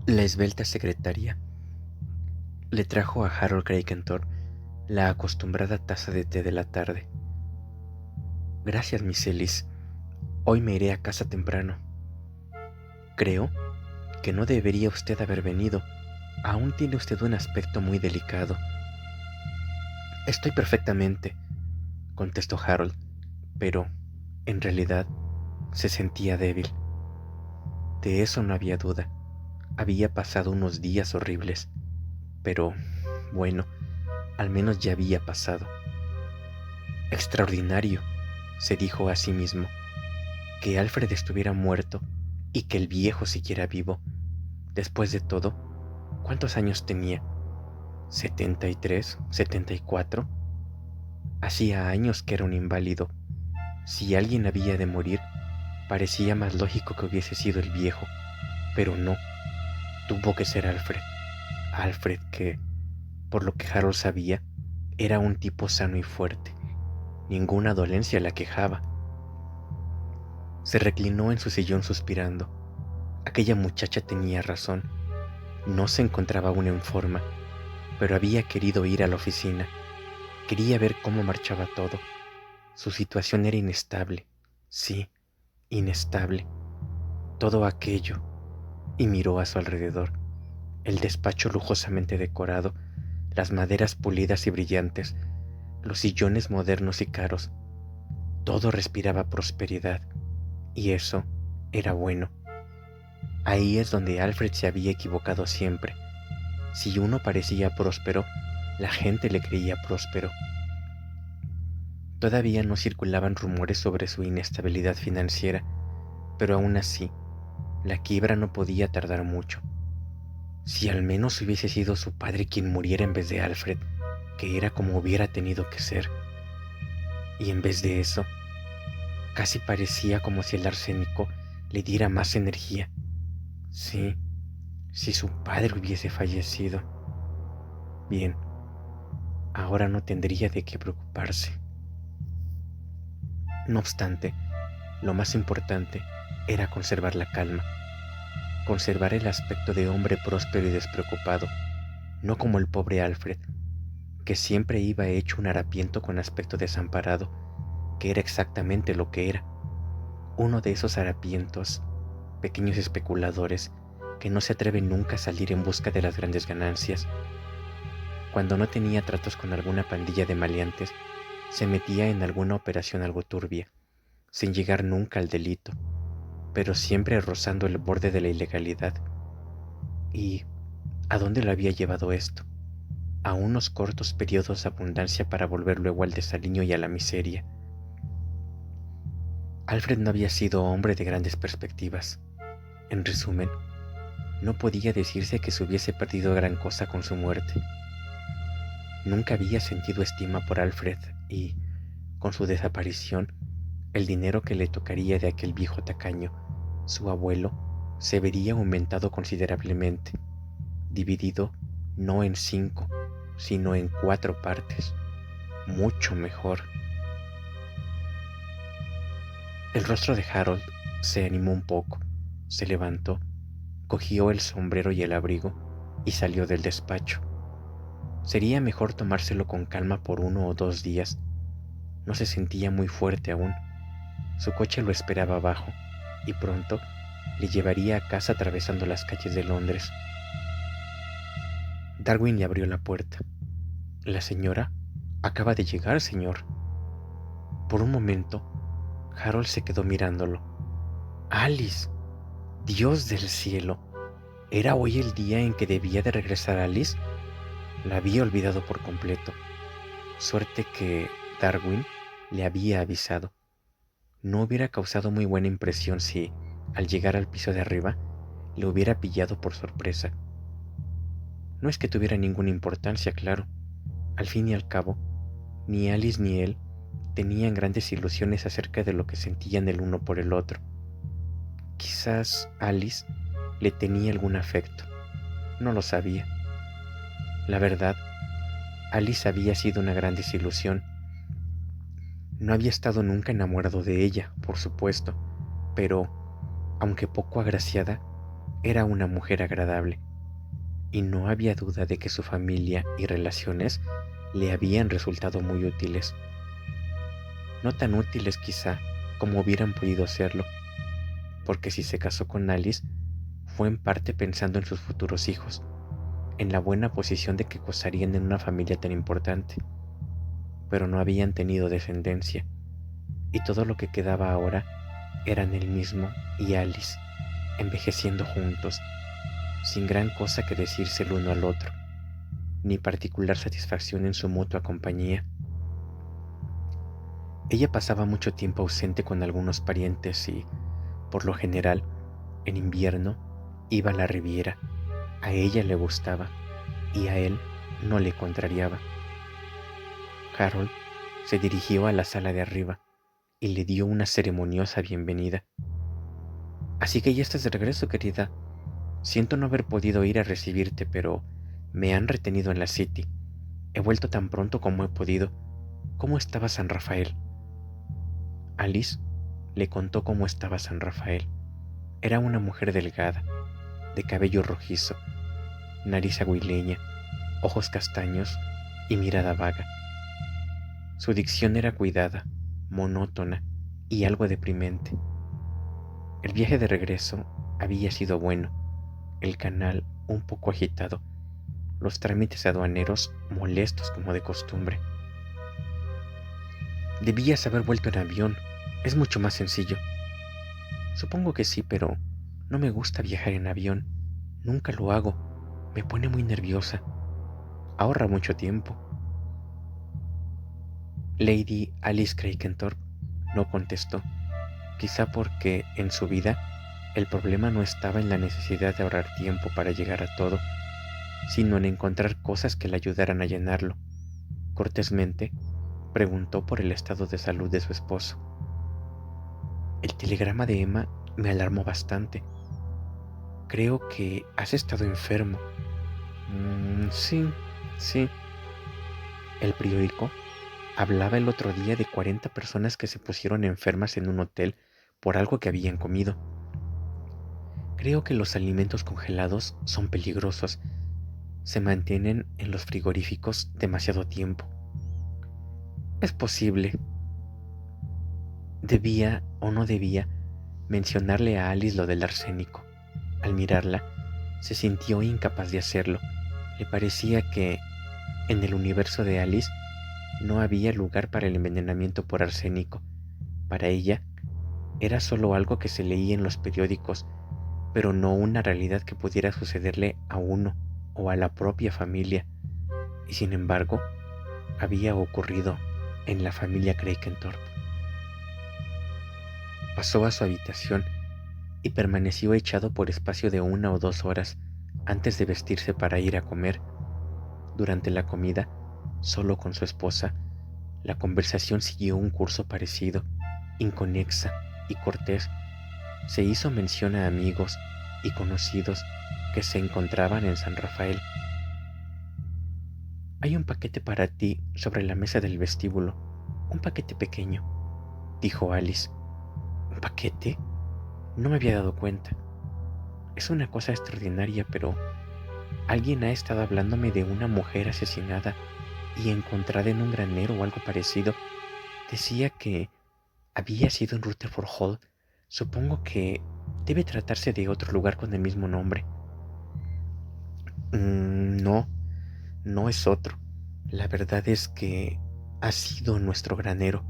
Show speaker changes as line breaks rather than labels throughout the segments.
La esbelta secretaria le trajo a Harold Crakentor la acostumbrada taza de té de la tarde. Gracias, Miss Ellis. Hoy me iré a casa temprano. Creo que no debería usted haber venido. Aún tiene usted un aspecto muy delicado. Estoy perfectamente, contestó Harold, pero, en realidad, se sentía débil. De eso no había duda. Había pasado unos días horribles, pero, bueno, al menos ya había pasado. Extraordinario, se dijo a sí mismo, que Alfred estuviera muerto y que el viejo siguiera vivo. Después de todo, ¿cuántos años tenía? ¿73? ¿74? Hacía años que era un inválido. Si alguien había de morir, parecía más lógico que hubiese sido el viejo, pero no, tuvo que ser Alfred. Alfred que, por lo que Harold sabía, era un tipo sano y fuerte. Ninguna dolencia la quejaba. Se reclinó en su sillón suspirando. Aquella muchacha tenía razón. No se encontraba aún en forma, pero había querido ir a la oficina. Quería ver cómo marchaba todo. Su situación era inestable. Sí, inestable. Todo aquello. Y miró a su alrededor. El despacho lujosamente decorado, las maderas pulidas y brillantes, los sillones modernos y caros. Todo respiraba prosperidad. Y eso era bueno. Ahí es donde Alfred se había equivocado siempre. Si uno parecía próspero, la gente le creía próspero. Todavía no circulaban rumores sobre su inestabilidad financiera, pero aún así, la quiebra no podía tardar mucho. Si al menos hubiese sido su padre quien muriera en vez de Alfred, que era como hubiera tenido que ser. Y en vez de eso, casi parecía como si el arsénico le diera más energía. Sí, si su padre hubiese fallecido. Bien, ahora no tendría de qué preocuparse. No obstante, lo más importante era conservar la calma, conservar el aspecto de hombre próspero y despreocupado, no como el pobre Alfred, que siempre iba hecho un harapiento con aspecto desamparado, que era exactamente lo que era, uno de esos harapientos, pequeños especuladores, que no se atreven nunca a salir en busca de las grandes ganancias. Cuando no tenía tratos con alguna pandilla de maleantes, se metía en alguna operación algo turbia, sin llegar nunca al delito, pero siempre rozando el borde de la ilegalidad. ¿Y a dónde lo había llevado esto? A unos cortos periodos de abundancia para volver luego al desaliño y a la miseria. Alfred no había sido hombre de grandes perspectivas. En resumen, no podía decirse que se hubiese perdido gran cosa con su muerte. Nunca había sentido estima por Alfred y, con su desaparición, el dinero que le tocaría de aquel viejo tacaño, su abuelo, se vería aumentado considerablemente, dividido no en 5, sino en 4 partes. Mucho mejor. El rostro de Harold se animó un poco, se levantó, cogió el sombrero y el abrigo y salió del despacho. Sería mejor tomárselo con calma por 1 o 2 días. No se sentía muy fuerte aún. Su coche lo esperaba abajo y pronto le llevaría a casa atravesando las calles de Londres. Darwin le abrió la puerta. La señora acaba de llegar, señor. Por un momento, Harold se quedó mirándolo. Alice, Dios del cielo. ¿Era hoy el día en que debía de regresar Alice? La había olvidado por completo. Suerte que Darwin le había avisado. No hubiera causado muy buena impresión si, al llegar al piso de arriba, le hubiera pillado por sorpresa. No es que tuviera ninguna importancia, claro. Al fin y al cabo, ni Alice ni él tenían grandes ilusiones acerca de lo que sentían el uno por el otro. Quizás Alice le tenía algún afecto. No lo sabía. La verdad, Alice había sido una gran desilusión. No había estado nunca enamorado de ella, por supuesto, pero, aunque poco agraciada, Era una mujer agradable, y no había duda de que su familia y relaciones le habían resultado muy útiles. No tan útiles quizá como hubieran podido serlo, porque si se casó con Alice fue en parte pensando en sus futuros hijos, en la buena posición de que gozarían en una familia tan importante, pero no habían tenido descendencia, y todo lo que quedaba ahora eran él mismo y Alice, envejeciendo juntos, sin gran cosa que decirse el uno al otro, ni particular satisfacción en su mutua compañía. Ella pasaba mucho tiempo ausente con algunos parientes y, por lo general, en invierno, iba a la Riviera. A ella le gustaba y a él no le contrariaba. Harold se dirigió a la sala de arriba y le dio una ceremoniosa bienvenida. Así que ya estás de regreso, querida. Siento no haber podido ir a recibirte, pero me han retenido en la City. He vuelto tan pronto como he podido. ¿Cómo estaba San Rafael? Alice le contó cómo estaba San Rafael. Era una mujer delgada, de cabello rojizo, nariz aguileña, ojos castaños y mirada vaga. Su dicción era cuidada, monótona y algo deprimente. El viaje de regreso había sido bueno, el canal un poco agitado, los trámites aduaneros molestos como de costumbre. Debías haber vuelto en avión, es mucho más sencillo. Supongo que sí, pero no me gusta viajar en avión. Nunca lo hago, me pone muy nerviosa. Ahorra mucho tiempo. Lady Alice Craigenthorpe no contestó, quizá porque en su vida el problema no estaba en la necesidad de ahorrar tiempo para llegar a todo, sino en encontrar cosas que le ayudaran a llenarlo. Cortésmente, preguntó por el estado de salud de su esposo. El telegrama de Emma me alarmó bastante. Creo que has estado enfermo. Sí. El periódico hablaba el otro día de 40 personas que se pusieron enfermas en un hotel por algo que habían comido. Creo que los alimentos congelados son peligrosos. Se mantienen en los frigoríficos demasiado tiempo. Es posible. Debía o no debía mencionarle a Alice lo del arsénico. Al mirarla, se sintió incapaz de hacerlo. Le parecía que, en el universo de Alice, no había lugar para el envenenamiento por arsénico. Para ella, era solo algo que se leía en los periódicos, pero no una realidad que pudiera sucederle a uno o a la propia familia. Y sin embargo, había ocurrido en la familia Craigenthorpe. Pasó a su habitación y permaneció echado por espacio de 1 o 2 horas antes de vestirse para ir a comer. Durante la comida, solo con su esposa, la conversación siguió un curso parecido, inconexa y cortés. Se hizo mención a amigos y conocidos que se encontraban en San Rafael. Hay un paquete para ti sobre la mesa del vestíbulo, un paquete pequeño, dijo Alice. ¿Un paquete? No me había dado cuenta. Es una cosa extraordinaria, pero alguien ha estado hablándome de una mujer asesinada y encontrada en un granero o algo parecido. Decía que había sido en Rutherford Hall. Supongo que debe tratarse de otro lugar con el mismo nombre. No es otro. La verdad es que ha sido nuestro granero.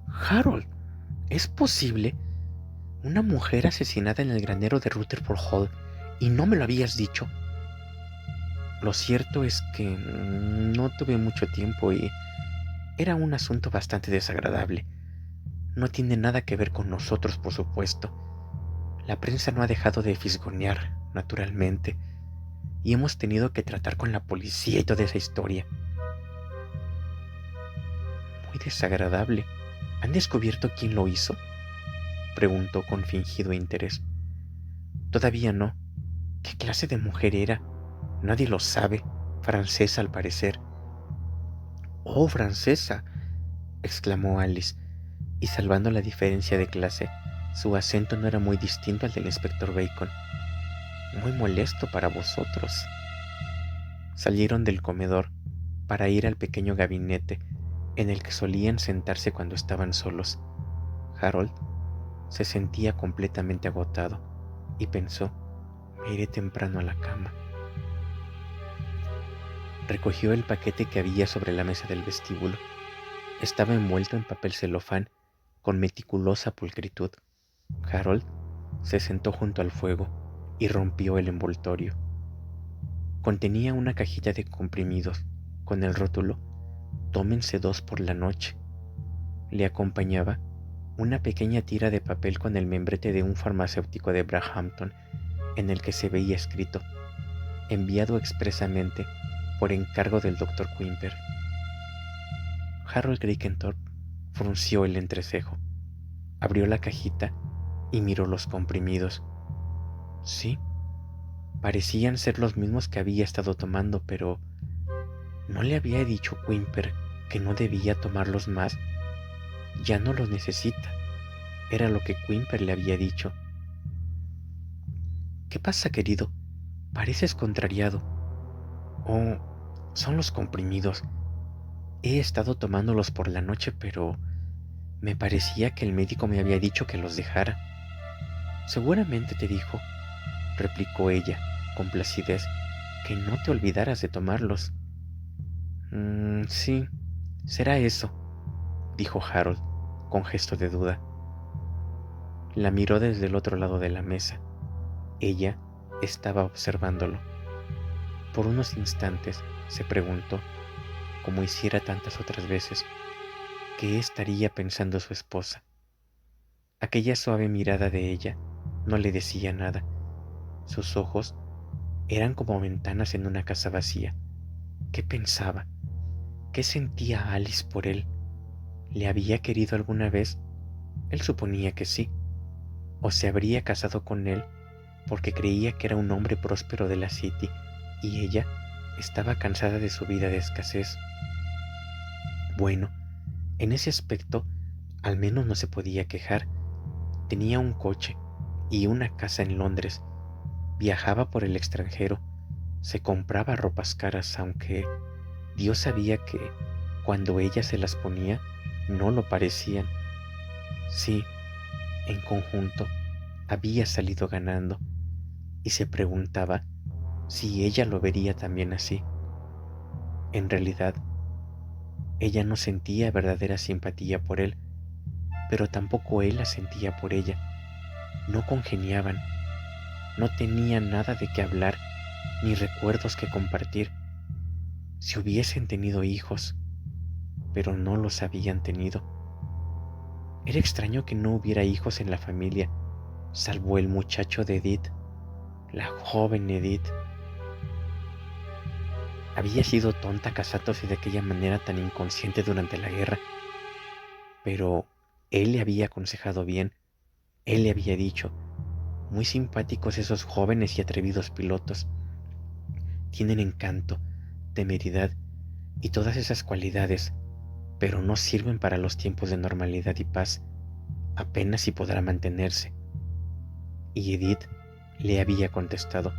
Harold, ¿es posible? Una mujer asesinada en el granero de Rutherford Hall y no me lo habías dicho. Lo cierto es que no tuve mucho tiempo y era un asunto bastante desagradable. No tiene nada que ver con nosotros, por supuesto. La prensa no ha dejado de fisgonear, naturalmente, y hemos tenido que tratar con la policía y toda esa historia. Muy desagradable. ¿Han descubierto quién lo hizo?, preguntó con fingido interés. Todavía no. ¿Qué clase de mujer era? Nadie lo sabe. Francesa, al parecer. Oh, francesa, exclamó Alice, y salvando la diferencia de clase, su acento no era muy distinto al del inspector Bacon. muy molesto para vosotros. Salieron del comedor para ir al pequeño gabinete en el que solían sentarse cuando estaban solos. Harold se sentía completamente agotado y pensó: me iré temprano a la cama. Recogió el paquete que había sobre la mesa del vestíbulo. Estaba envuelto en papel celofán con meticulosa pulcritud. Harold se sentó junto al fuego y rompió el envoltorio. Contenía una cajita de comprimidos con el rótulo «Tómense 2 por la noche». Le acompañaba una pequeña tira de papel con el membrete de un farmacéutico de Brahampton, en el que se veía escrito: enviado expresamente por encargo del Dr. Quimper. Harold Crichton frunció el entrecejo, abrió la cajita y miró los comprimidos. Sí, parecían ser los mismos que había estado tomando, pero ¿no le había dicho Quimper que no debía tomarlos más? Ya no los necesita. Era lo que Quimper le había dicho. ¿Qué pasa, querido? Pareces contrariado. Oh, son los comprimidos. He estado tomándolos por la noche, pero me parecía que el médico me había dicho que los dejara. Seguramente te dijo, replicó ella con placidez, que no te olvidaras de tomarlos. Sí, será eso, dijo Harold con gesto de duda. La miró desde el otro lado de la mesa. Ella estaba observándolo. Por unos instantes se preguntó, como hiciera tantas otras veces, qué estaría pensando su esposa. Aquella suave mirada de ella no le decía nada. Sus ojos eran como ventanas en una casa vacía. ¿Qué pensaba? ¿Qué sentía Alice por él? ¿Le había querido alguna vez? Él suponía que sí. ¿O se habría casado con él porque creía que era un hombre próspero de la City y ella estaba cansada de su vida de escasez? Bueno, en ese aspecto al menos no se podía quejar. Tenía un coche y una casa en Londres. Viajaba por el extranjero. Se compraba ropas caras, aunque Dios sabía que cuando ella se las ponía no lo parecían. Sí, en conjunto había salido ganando, y se preguntaba si ella lo vería también así. En realidad, ella no sentía verdadera simpatía por él, pero tampoco él la sentía por ella. No congeniaban, no tenían nada de qué hablar ni recuerdos que compartir. Si hubiesen tenido hijos, pero no los habían tenido. Era extraño que no hubiera hijos en la familia, salvo el muchacho de Edith, la joven Edith. Había sido tonta casándose de aquella manera tan inconsciente durante la guerra, pero él le había aconsejado bien. Él le había dicho: muy simpáticos esos jóvenes y atrevidos pilotos. Tienen encanto, temeridad y todas esas cualidades, pero no sirven para los tiempos de normalidad y paz. Apenas si podrá mantenerse. Y Edith le había contestado: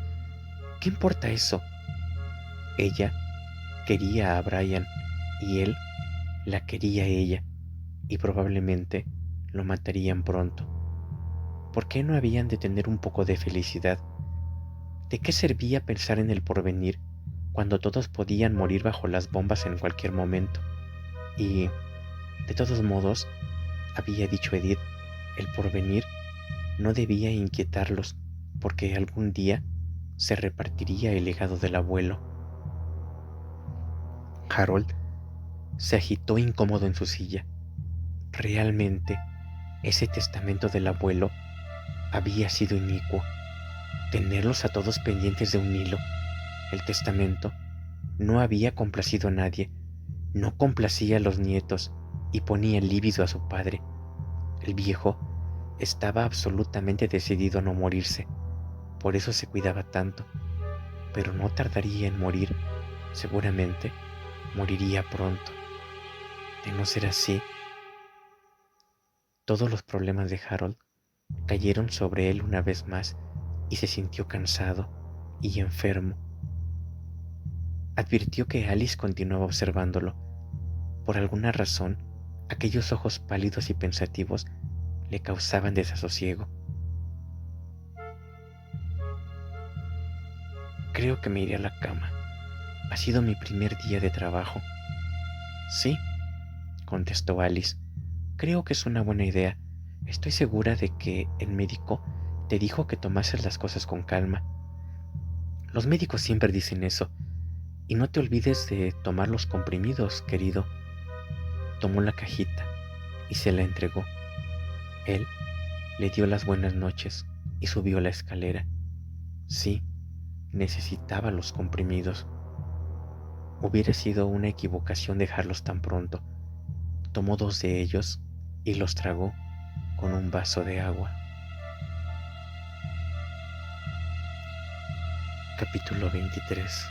¿qué importa eso? Ella quería a Brian y él la quería a ella, y probablemente lo matarían pronto. ¿Por qué no habían de tener un poco de felicidad? ¿De qué servía pensar en el porvenir cuando todos podían morir bajo las bombas en cualquier momento? Y, de todos modos, había dicho Edith, el porvenir no debía inquietarlos, porque algún día se repartiría el legado del abuelo. Harold se agitó incómodo en su silla. Realmente, ese testamento del abuelo había sido inicuo. Tenerlos a todos pendientes de un hilo. El testamento no había complacido a nadie, no complacía a los nietos y ponía lívido a su padre. El viejo estaba absolutamente decidido a no morirse, por eso se cuidaba tanto, pero no tardaría en morir. Seguramente moriría pronto. De no ser así, todos los problemas de Harold cayeron sobre él una vez más, y se sintió cansado y enfermo. Advirtió que Alice continuaba observándolo. Por alguna razón, aquellos ojos pálidos y pensativos le causaban desasosiego. Creo que me iré a la cama. Ha sido mi primer día de trabajo. Sí, contestó Alice. Creo que es una buena idea. Estoy segura de que el médico te dijo que tomases las cosas con calma. Los médicos siempre dicen eso. Y no te olvides de tomar los comprimidos, querido. Tomó la cajita y se la entregó. Él le dio las buenas noches y subió la escalera. Sí, necesitaba los comprimidos. Hubiera sido una equivocación dejarlos tan pronto. Tomó 2 de ellos y los tragó con un vaso de agua. Capítulo 23.